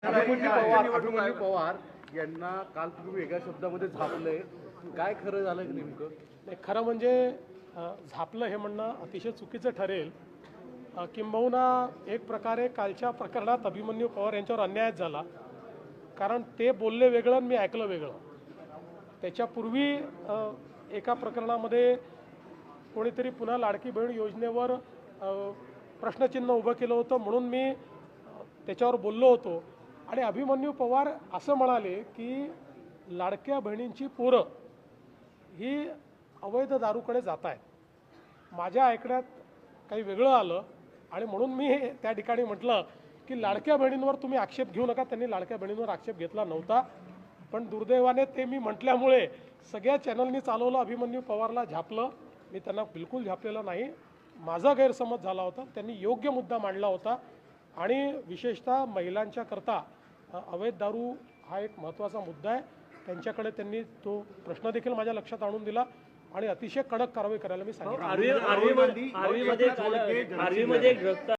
अभिमन्यू पवार यांना काल तुम्ही वेगळ्या शब्दामध्ये झापलंय, काय खरं झालं नेमकं? नाही, खरं म्हणजे झापलं हे म्हणणं अतिशय चुकीचं ठरेल. किंबहुना एक प्रकारे कालच्या प्रकरणात अभिमन्यू पवार यांच्यावर अन्यायच झाला, कारण ते बोलले वेगळं आणि मी ऐकलं वेगळं. त्याच्यापूर्वी एका प्रकरणामध्ये कोणीतरी पुन्हा लाडकी बहीण योजनेवर प्रश्नचिन्ह उभं केलं होतं, म्हणून मी त्याच्यावर बोललो होतो. आणि अभिमन्यू पवार असं म्हणाले की लाडक्या बहिणींची पोरं ही अवैध दारूकडे जात आहेत. माझ्या ऐकण्यात काही वेगळं आलं आणि म्हणून मी त्या ठिकाणी म्हटलं की लाडक्या बहिणींवर तुम्ही आक्षेप घेऊ नका. त्यांनी लाडक्या बहिणींवर आक्षेप घेतला नव्हता, पण दुर्दैवाने ते मी म्हटल्यामुळे सगळ्या चॅनलनी चालवलं, अभिमन्यू पवारला झापलं. मी त्यांना बिलकुल झापलेलं नाही. माझा गैरसमज झाला होता. त्यांनी योग्य मुद्दा मांडला होता आणि विशेषतः महिलांच्या करता अवैध दारू हा एक महत्त्वाचा मुद्दा आहे. त्यांच्याकडे त्यांनी तो प्रश्न देखील माझ्या लक्षात आणून दिला आणि अतिशय कडक कारवाई करायला मी सांगितलं.